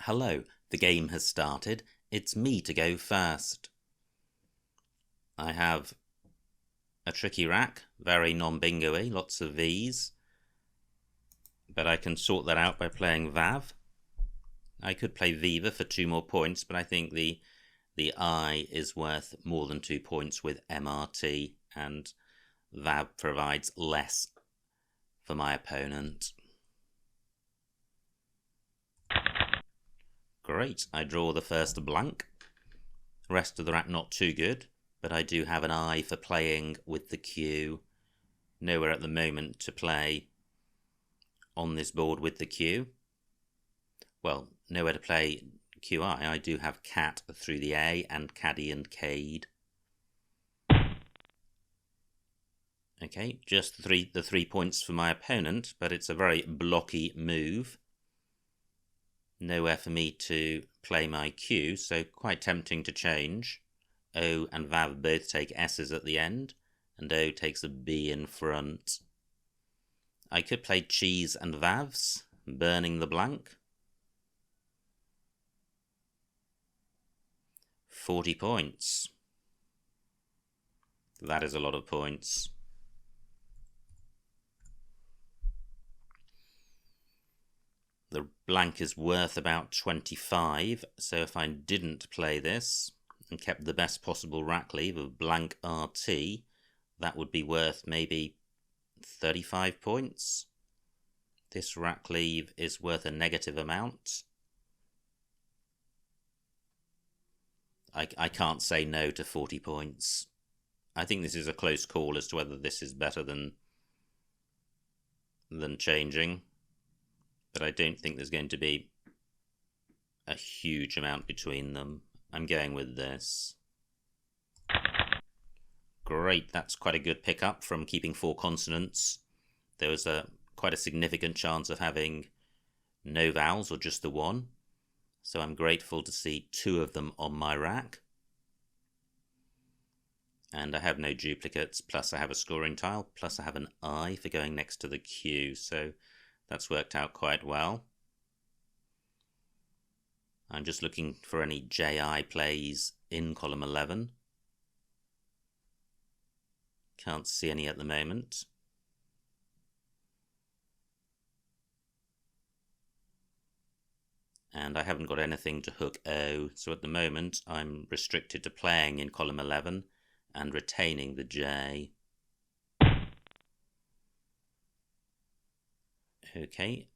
Hello, the game has started. It's me to go first. I have a tricky rack, very non-bingo-y, lots of V's. But I can sort that out by playing Vav. I could play Viva for 2 more points, but I think the I is worth more than 2 points with MRT, and Vav provides less for my opponent. Great, I draw the first blank. The rest of the rack not too good, but I do have an I for playing with the Q. Nowhere at the moment to play on this board with the Q. Well, nowhere to play QI. I do have cat through the A and caddy and cade. Okay, just the 3 points for my opponent, but it's a very blocky move. Nowhere for me to play my Q, so quite tempting to change. O and Vav both take S's at the end, and O takes a B in front. I could play cheese and Vavs, burning the blank. 40 points. That is a lot of points. The blank is worth about 25, so if I didn't play this and kept the best possible rack leave of blank RT, that would be worth maybe 35 points. This rack leave is worth a negative amount. I can't say no to 40 points. I think this is a close call as to whether this is better than changing. But I don't think there's going to be a huge amount between them. I'm going with this. Great, that's quite a good pickup from keeping 4 consonants. There was quite a significant chance of having no vowels or just the one. So I'm grateful to see 2 of them on my rack. And I have no duplicates, plus I have a scoring tile, plus I have an I for going next to the Q. So that's worked out quite well. I'm just looking for any JI plays in column 11. Can't see any at the moment. And I haven't got anything to hook O, so at the moment I'm restricted to playing in column 11 and retaining the J. Okay,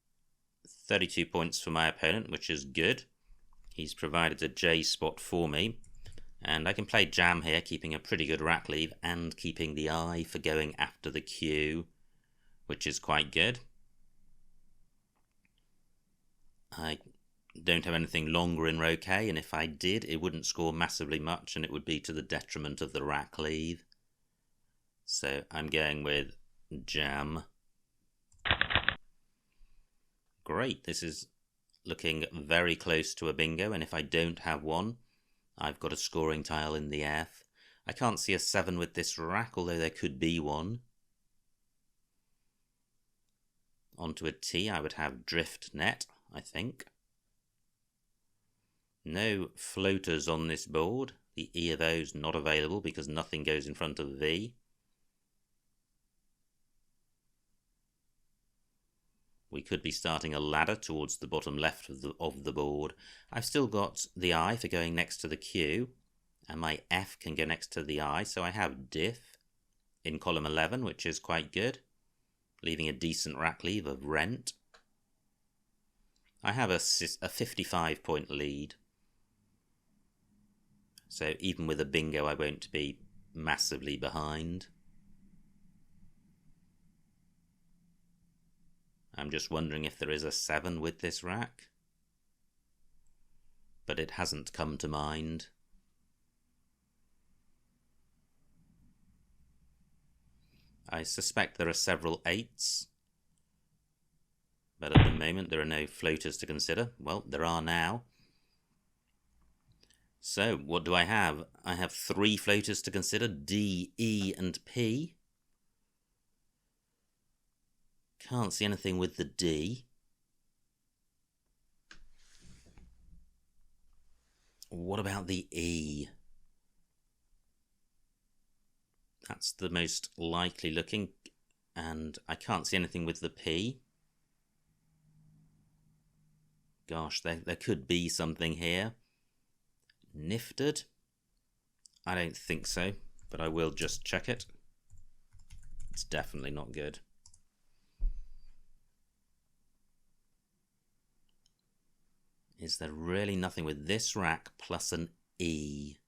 32 points for my opponent, which is good. He's provided a J spot for me, and I can play jam here, keeping a pretty good rack leave and keeping the I for going after the Q, which is quite good. I don't have anything longer in row K, and if I did, it wouldn't score massively much, and it would be to the detriment of the rack leave. So I'm going with jam. Great, this is looking very close to a bingo, and if I don't have one, I've got a scoring tile in the F. I can't see a 7 with this rack, although there could be one. Onto a T, I would have drift net, I think. No floaters on this board. The E of O is not available because nothing goes in front of V. We could be starting a ladder towards the bottom left of the board. I've still got the I for going next to the Q, and my F can go next to the I, so I have diff in column 11, which is quite good, leaving a decent rack leave of rent. I have a 55-point lead, so even with a bingo I won't be massively behind. I'm just wondering if there is a 7 with this rack, but it hasn't come to mind. I suspect there are several 8s, but at the moment there are no floaters to consider. Well, there are now. So, what do I have? I have 3 floaters to consider, D, E and P. Can't see anything with the D. What about the E? That's the most likely looking, and I can't see anything with the P. Gosh, there could be something here. Nifted? I don't think so, but I will just check it. It's definitely not good. Is there really nothing with this rack plus an E?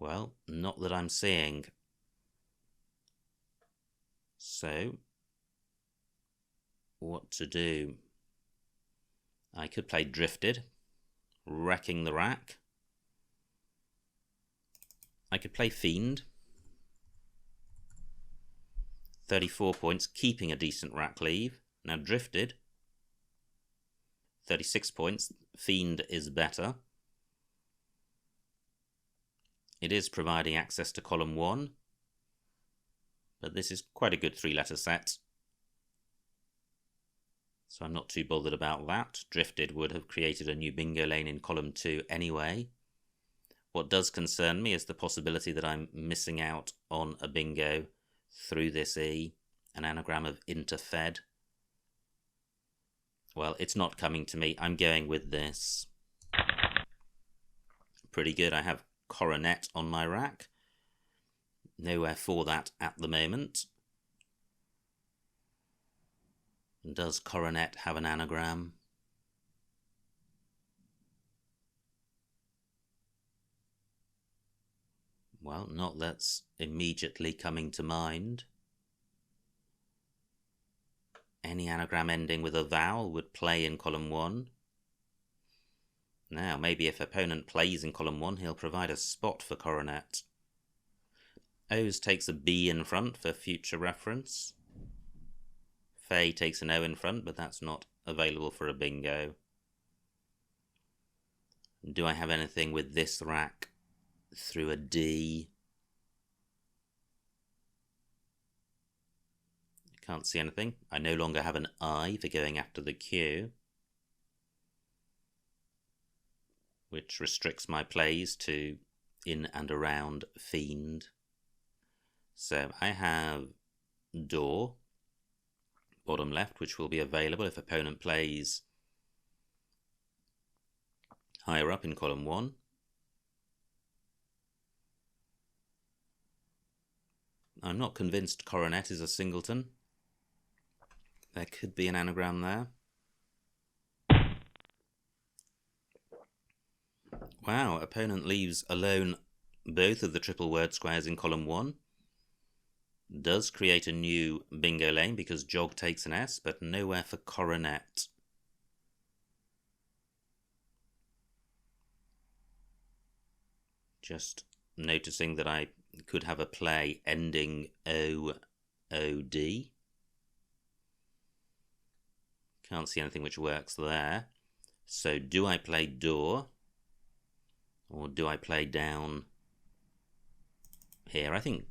Well, not that I'm seeing. So, what to do? I could play Drifted, wrecking the rack. I could play Fiend. 34 points, keeping a decent rack leave. Now Drifted. 36 points. Fiend is better. It is providing access to column 1. But this is quite a good 3-letter set. So I'm not too bothered about that. Drifted would have created a new bingo lane in column 2 anyway. What does concern me is the possibility that I'm missing out on a bingo through this E, an anagram of interfed. Well, it's not coming to me. I'm going with this. Pretty good. I have coronet on my rack. Nowhere for that at the moment. Does coronet have an anagram? Well, not that's immediately coming to mind. Any anagram ending with a vowel would play in column 1. Now, maybe if opponent plays in column 1, he'll provide a spot for coronet. O's takes a B in front for future reference. Fay takes an O in front, but that's not available for a bingo. Do I have anything with this rack through a D? Can't see anything. I no longer have an I for going after the Q, which restricts my plays to in and around Fiend. So I have Door, bottom left, which will be available if opponent plays higher up in column 1. I'm not convinced coronet is a singleton. There could be an anagram there. Wow, opponent leaves alone both of the triple word squares in column 1. Does create a new bingo lane because jog takes an S, but nowhere for coronet. Just noticing that I could have a play ending O-O-D. Can't see anything which works there. So do I play door? Or do I play down here? I think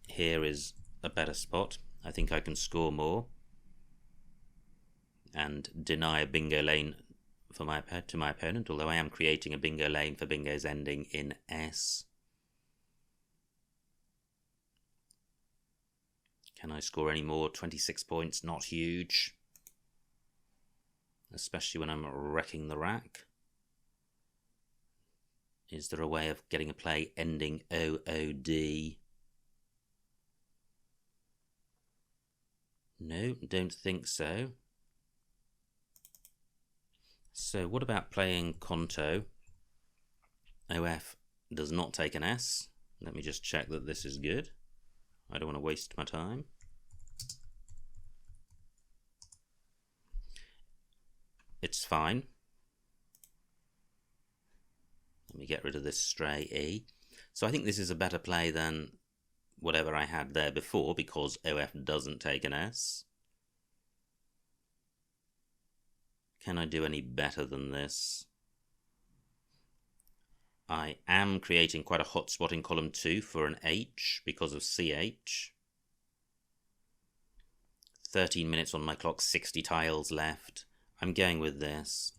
here is a better spot. I think I can score more and deny a bingo lane for to my opponent, although I am creating a bingo lane for bingos ending in S. Can I score any more? 26 points, not huge. Especially when I'm wrecking the rack. Is there a way of getting a play ending O-O-D? No, don't think so. So what about playing Conto? OF does not take an S. Let me just check that this is good. I don't want to waste my time. It's fine. Let me get rid of this stray E. So I think this is a better play than whatever I had there before because OF doesn't take an S. Can I do any better than this? I am creating quite a hot spot in column 2 for an H because of CH. 13 minutes on my clock, 60 tiles left. I'm going with this.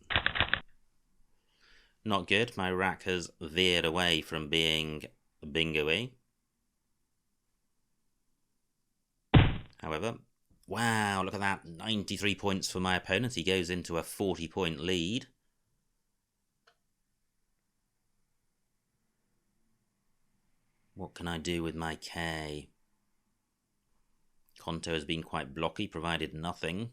Not good. My rack has veered away from being bingo-y. However, wow, look at that. 93 points for my opponent. He goes into a 40-point lead. What can I do with my K? Conto has been quite blocky, provided nothing.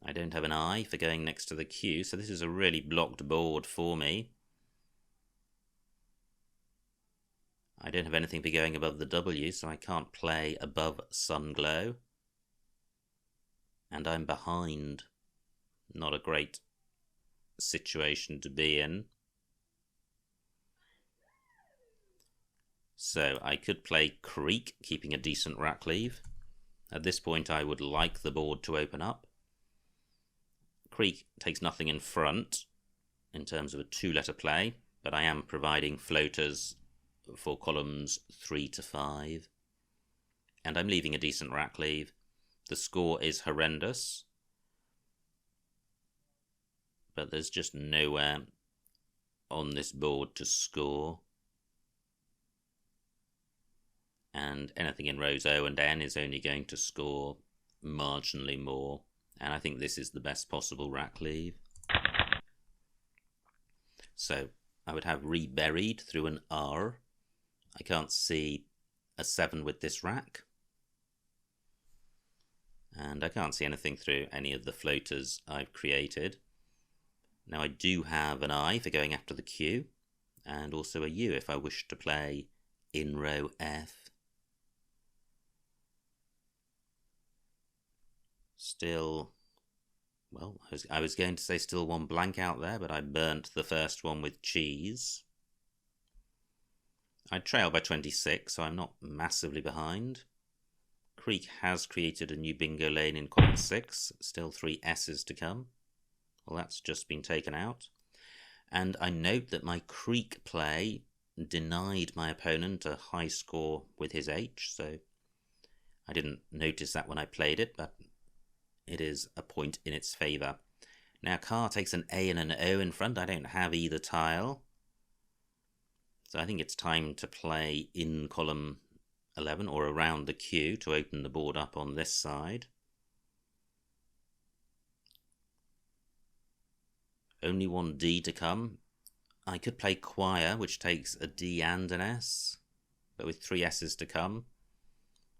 I don't have an I for going next to the Q, so this is a really blocked board for me. I don't have anything for going above the W, so I can't play above Sunglow. And I'm behind. Not a great situation to be in. So I could play Creek, keeping a decent rack leave. At this point I would like the board to open up. Creek takes nothing in front in terms of a two-letter play, but I am providing floaters for columns 3 to 5. And I'm leaving a decent rack leave. The score is horrendous, but there's just nowhere on this board to score. And anything in rows O and N is only going to score marginally more. And I think this is the best possible rack leave. So I would have reburied through an R. I can't see a 7 with this rack. And I can't see anything through any of the floaters I've created. Now I do have an I for going after the Q, and also a U if I wish to play in row F. Still, well, I was going to say still one blank out there, but I burnt the first one with cheese. I trail by 26, so I'm not massively behind. Creek has created a new bingo lane in column 6, still 3 S's to come. Well, that's just been taken out. And I note that my Creek play denied my opponent a high score with his H, so I didn't notice that when I played it, but it is a point in its favour. Now Car takes an A and an O in front. I don't have either tile. So I think it's time to play in column 11 or around the Q to open the board up on this side. Only one D to come. I could play Choir, which takes a D and an S, but with 3 S's to come,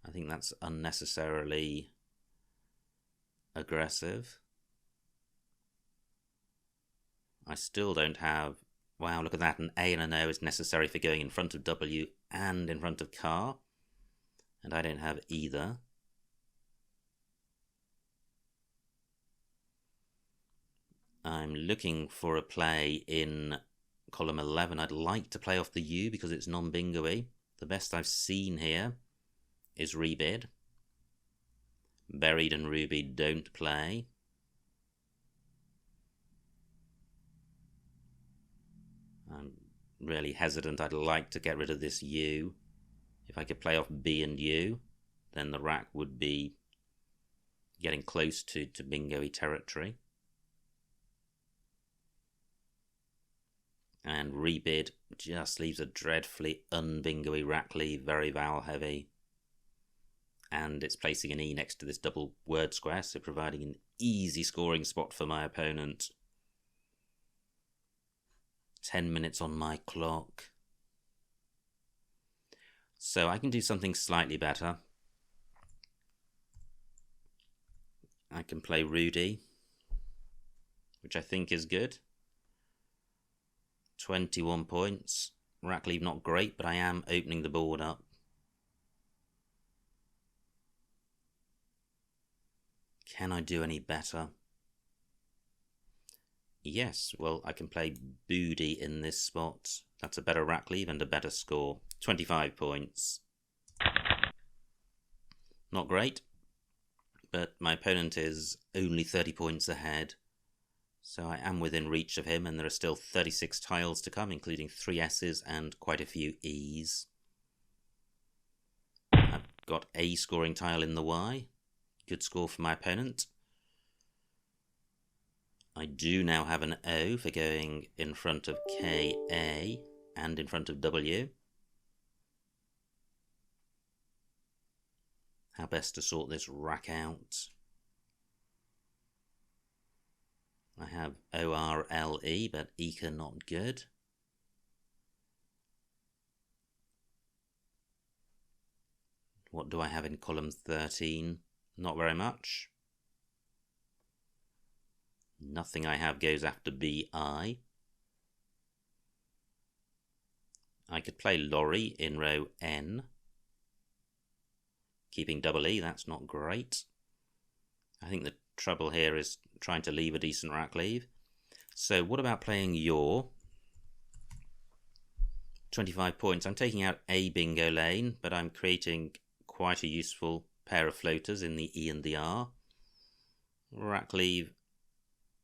I think that's unnecessarily aggressive. I still don't have, wow, look at that, an A and an O is necessary for going in front of W and in front of Car, and I don't have either. I'm looking for a play in column 11. I'd like to play off the U because it's non-bingo-y. The best I've seen here is rebid. Buried and Ruby don't play. I'm really hesitant. I'd like to get rid of this U. If I could play off B and U, then the rack would be getting close to bingo-y territory. And rebid just leaves a dreadfully un-bingo-y rack leave, very vowel heavy. And it's placing an E next to this double word square, so providing an easy scoring spot for my opponent. 10 minutes on my clock. So I can do something slightly better. I can play Rudy, which I think is good. 21 points. Rack leave not great, but I am opening the board up. Can I do any better? Yes, well, I can play Booty in this spot. That's a better rack leave and a better score. 25 points. Not great, but my opponent is only 30 points ahead. So I am within reach of him, and there are still 36 tiles to come, including 3 S's and quite a few E's. I've got a scoring tile in the Y. Good score for my opponent. I do now have an O for going in front of KA and in front of W. How best to sort this rack out? I have ORLE, but ECA not good. What do I have in column 13? Not very much. Nothing I have goes after BI. I could play lorry in row N. Keeping double E, that's not great. I think the trouble here is trying to leave a decent rack leave. So what about playing yaw? 25 points. I'm taking out a bingo lane, but I'm creating quite a useful pair of floaters in the E and the R. Rack leave,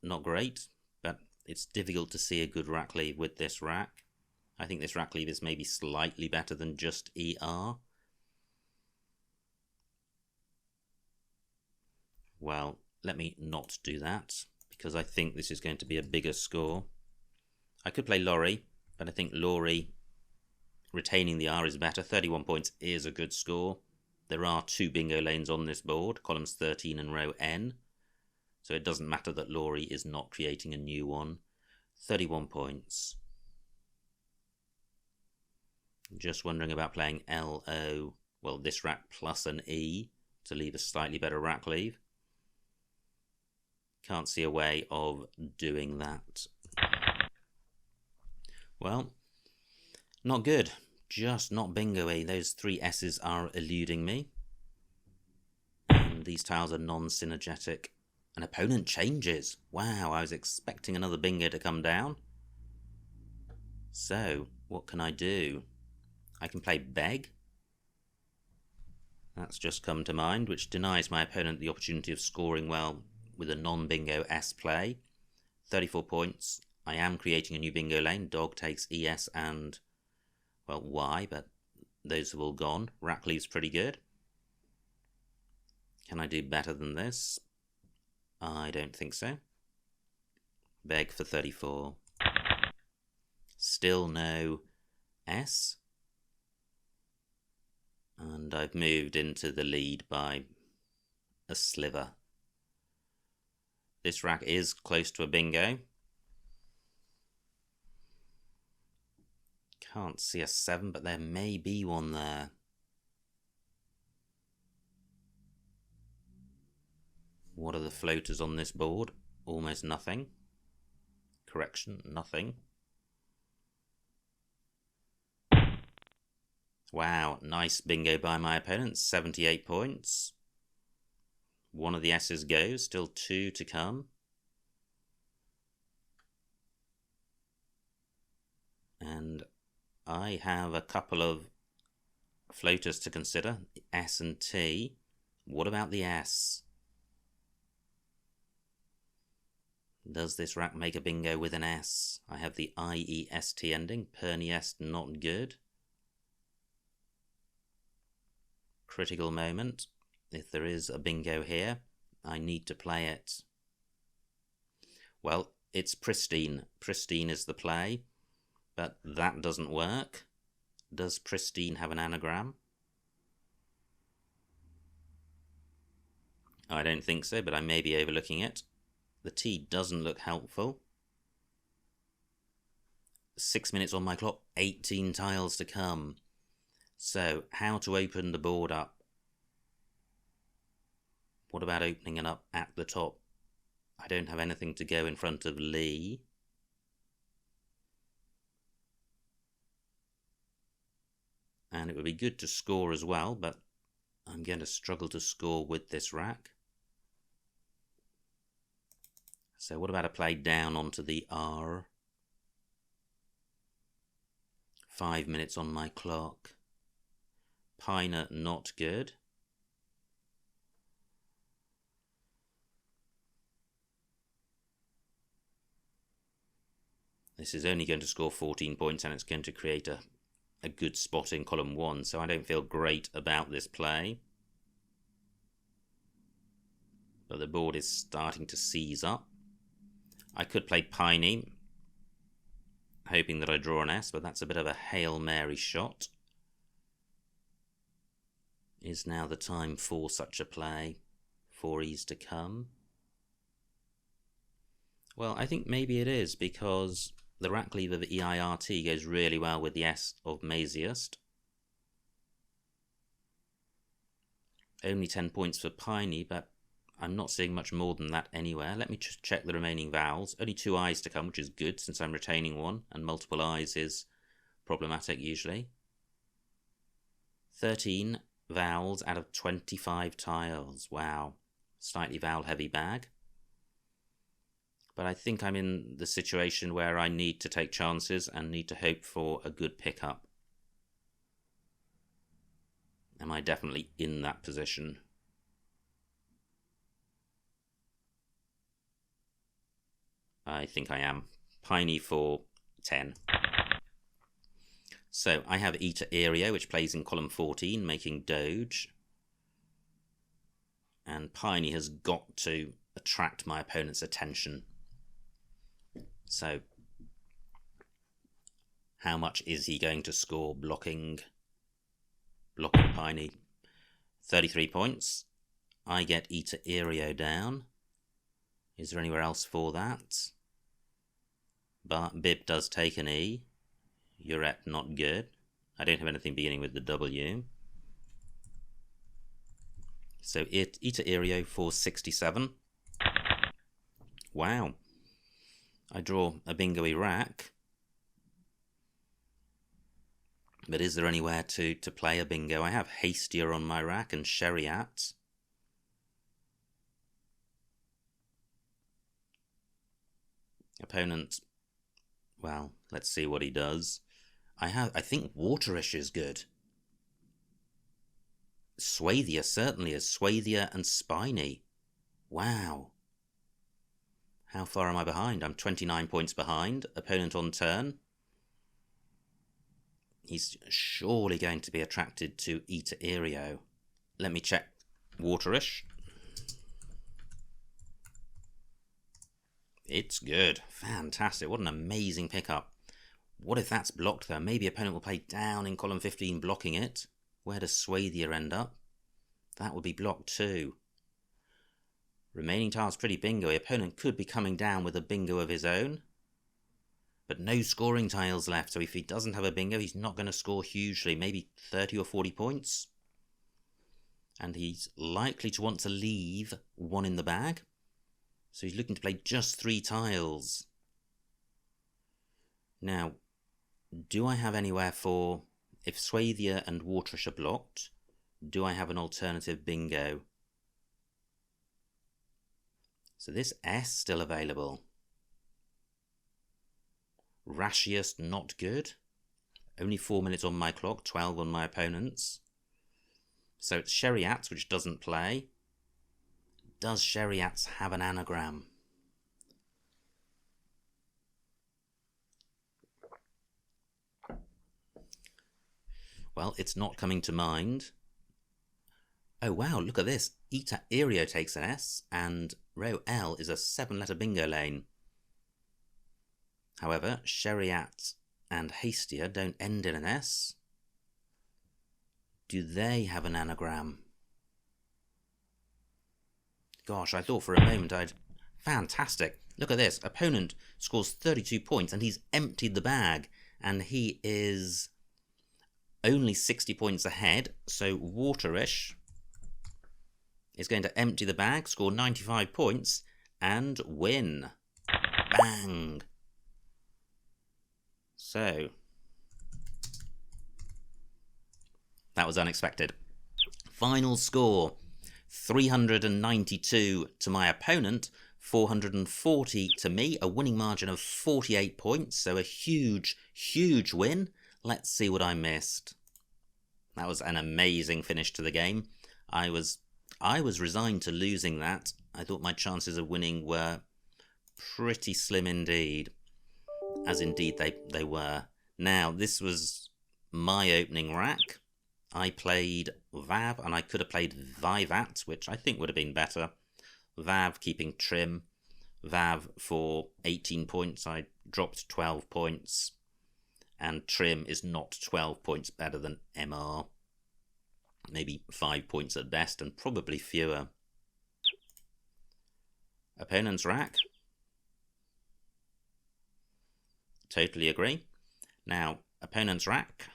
not great, but it's difficult to see a good rack leave with this rack. I think this rack leave is maybe slightly better than just ER. Well, let me not do that, because I think this is going to be a bigger score. I could play lorry, but I think lorry retaining the R is better. 31 points is a good score. There are 2 bingo lanes on this board, columns 13 and row N. So it doesn't matter that lorry is not creating a new one. 31 points. Just wondering about playing LO, well, this rack plus an E to leave a slightly better rack leave. Can't see a way of doing that. Well, not good. Just not bingo-y. Those 3 S's are eluding me. And these tiles are non-synergetic. An opponent changes. Wow, I was expecting another bingo to come down. So, what can I do? I can play beg. That's just come to mind, which denies my opponent the opportunity of scoring well with a non-bingo S play. 34 points. I am creating a new bingo lane. Dog takes ES and, well, Y, but those have all gone. Rack leaves pretty good. Can I do better than this? I don't think so. Beg for 34. Still no S. And I've moved into the lead by a sliver. This rack is close to a bingo. Can't see a 7, but there may be one there. What are the floaters on this board? Almost nothing. Correction, nothing. Wow, nice bingo by my opponent, 78 points. One of the S's goes, still 2 to come. And I have a couple of floaters to consider, S and T. What about the S? Does this rack make a bingo with an S? I have the IEST ending. Perniest, not good. Critical moment. If there is a bingo here, I need to play it. Well, it's pristine. Pristine is the play, but that doesn't work. Does pristine have an anagram? I don't think so, but I may be overlooking it. The T doesn't look helpful. 6 minutes on my clock, 18 tiles to come. So, how to open the board up? What about opening it up at the top? I don't have anything to go in front of Lee. And it would be good to score as well, but I'm going to struggle to score with this rack. So what about a play down onto the R? 5 minutes on my clock. Piner, not good. This is only going to score 14 points and it's going to create a good spot in column 1, so I don't feel great about this play. But the board is starting to seize up. I could play Piney, hoping that I draw an S, but that's a bit of a Hail Mary shot. Is now the time for such a play? 4 E's to come? Well, I think maybe it is, because the rack lever of EIRT goes really well with the S of Maziest. Only 10 points for Piney, but I'm not seeing much more than that anywhere. Let me just check the remaining vowels. Only 2 I's to come, which is good since I'm retaining one, and multiple I's is problematic usually. 13 vowels out of 25 tiles. Wow. Slightly vowel heavy bag. But I think I'm in the situation where I need to take chances and need to hope for a good pickup. Am I definitely in that position? I think I am. Piney for 10. So I have E to Aereo, which plays in column 14, making Doge. And Piney has got to attract my opponent's attention. So how much is he going to score blocking Piney? 33 points. I get E to Aereo down. Is there anywhere else for that? But Bib does take an E. Urette not good. I don't have anything beginning with the W. So E to Aereo for 67. Wow. I draw a bingo-y rack. But is there anywhere to play a bingo? I have Hastier on my rack and Sheriat. Opponent, well, let's see what he does. I think Waterish is good. Swathier certainly is. Swathier and Spiny. Wow. How far am I behind? I'm 29 points behind. Opponent on turn. He's surely going to be attracted to E to Aereo. Let me check Waterish. It's good. Fantastic. What an amazing pickup. What if that's blocked though? Maybe opponent will play down in column 15 blocking it. Where does Swathier end up? That would be blocked too. Remaining tiles pretty bingo-y. Opponent could be coming down with a bingo of his own. But no scoring tiles left, so if he doesn't have a bingo, he's not going to score hugely. Maybe 30 or 40 points. And he's likely to want to leave one in the bag. So he's looking to play just 3 tiles. Now, do I have anywhere for... If Swathier and Waterish are blocked, do I have an alternative bingo? So this S still available. Rashiest not good. Only 4 minutes on my clock, 12 on my opponent's. So it's Sheriat, which doesn't play. Does Sheriat's have an anagram? Well, it's not coming to mind. Oh wow, look at this. E to Aereo takes an S, and row L is a 7-letter bingo lane. However, Sheriat and Hastier don't end in an S. Do they have an anagram? Gosh, I thought for a moment I'd... Fantastic. Look at this. Opponent scores 32 points and he's emptied the bag. And he is only 60 points ahead. So Waterish is going to empty the bag, score 95 points, and win. Bang! So, that was unexpected. Final score, 392 to my opponent, 440 to me, a winning margin of 48 points, so a huge, huge win. Let's see what I missed. That was an amazing finish to the game. I was resigned to losing that. I thought my chances of winning were pretty slim indeed, as indeed they were. Now, this was my opening rack. I played Vav, and I could have played Vivat, which I think would have been better. Vav keeping trim, Vav for 18 points. I dropped 12 points. And Trim is not 12 points better than MR. Maybe 5 points at best, and probably fewer. Opponent's rack. Totally agree. Now, opponent's rack.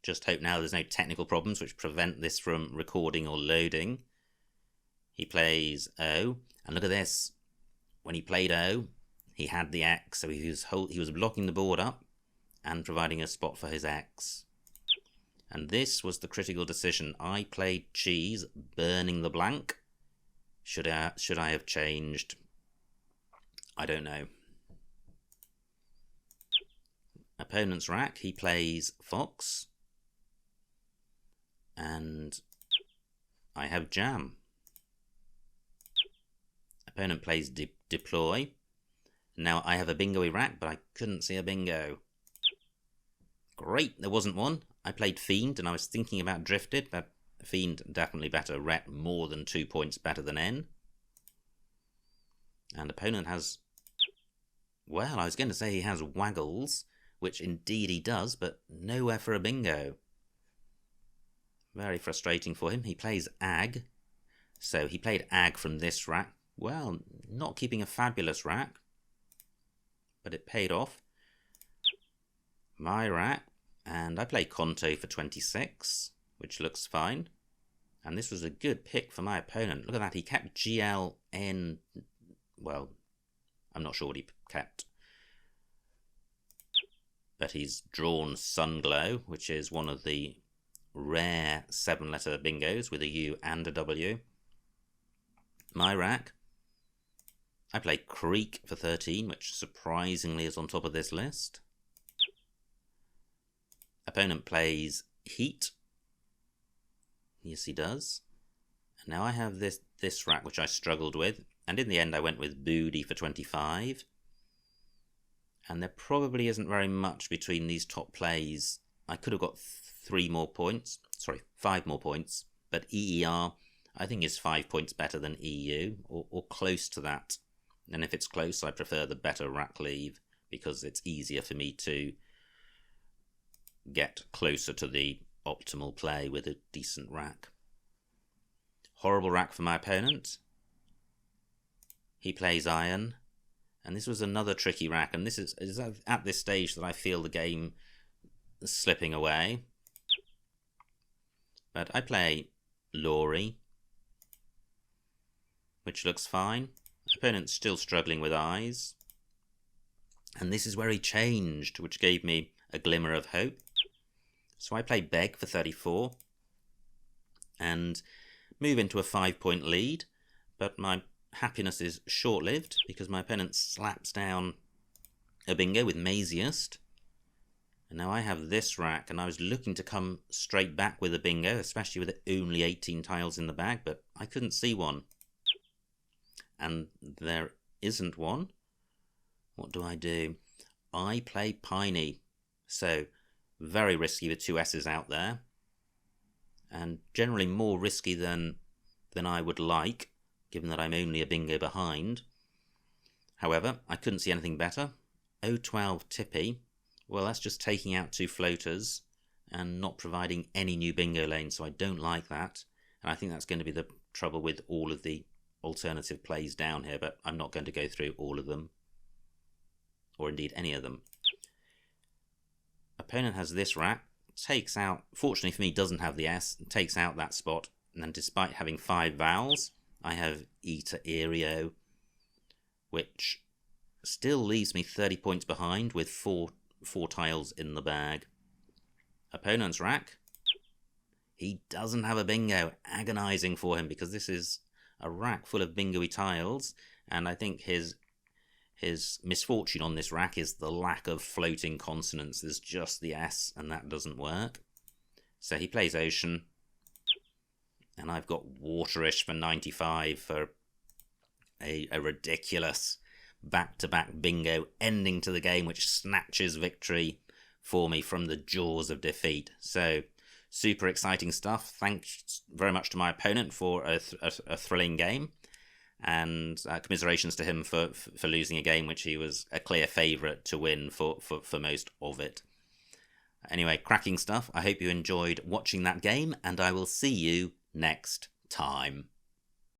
Just hope now there's no technical problems which prevent this from recording or loading. He plays O, and look at this. When he played O, he had the X, so he was blocking the board up and providing a spot for his X. And this was the critical decision. I played cheese, burning the blank. Should I have changed? I don't know. Opponent's rack, he plays fox. And I have jam. Opponent plays deploy. Now I have a bingo-y rack, but I couldn't see a bingo. Great, there wasn't one. I played fiend, and I was thinking about drifted, but fiend definitely better. Ret more than 2 points better than N. And opponent has, well, I was going to say he has waggles, which indeed he does, but nowhere for a bingo. Very frustrating for him. He plays ag. So he played ag from this rack. Well, not keeping a fabulous rack, but it paid off. My rack, and I play Conto for 26, which looks fine. And this was a good pick for my opponent. Look at that, he kept GLN. Well, I'm not sure what he kept. But he's drawn Sunglow, which is one of the rare 7-letter bingos with a U and a W. My rack. I play Creek for 13, which surprisingly is on top of this list. Opponent plays Heat. Yes, he does. And now I have this rack, which I struggled with. And in the end, I went with Booty for 25. And there probably isn't very much between these top plays. I could have got 5 more points. But EER, I think, is 5 points better than EU, or close to that. And if it's close, I prefer the better rack leave, because it's easier for me to get closer to the optimal play with a decent rack. Horrible rack for my opponent. He plays iron. And this was another tricky rack, and this is at this stage that I feel the game is slipping away. But I play Laurie, which looks fine. Opponent's still struggling with eyes. And this is where he changed, which gave me a glimmer of hope. So I play Beg for 34 and move into a 5-point lead, but my happiness is short-lived because my opponent slaps down a bingo with Maziest. And now I have this rack, and I was looking to come straight back with a bingo, especially with only 18 tiles in the bag, but I couldn't see one. And there isn't one. What do? I play Piney. So, very risky with 2 S's out there. And generally more risky than I would like, given that I'm only a bingo behind. However, I couldn't see anything better. 012 Tippy. Well, that's just taking out 2 floaters and not providing any new bingo lanes, so I don't like that. And I think that's going to be the trouble with all of the alternative plays down here, but I'm not going to go through all of them, or indeed any of them. Opponent has this rack, takes out, fortunately for me, doesn't have the S, and takes out that spot, and then despite having 5 vowels, I have E to Aereo, which still leaves me 30 points behind with four tiles in the bag. Opponent's rack, he doesn't have a bingo, agonizing for him because this is a rack full of bingo-y tiles, and I think his misfortune on this rack is the lack of floating consonants. There's just the S, and that doesn't work. So he plays Ocean, and I've got Waterish for 95 for a ridiculous back-to-back bingo ending to the game, which snatches victory for me from the jaws of defeat. So, super exciting stuff. Thanks very much to my opponent for a thrilling game. and commiserations to him for losing a game which he was a clear favourite to win for most of it. Anyway, cracking stuff. I hope you enjoyed watching that game, and I will see you next time.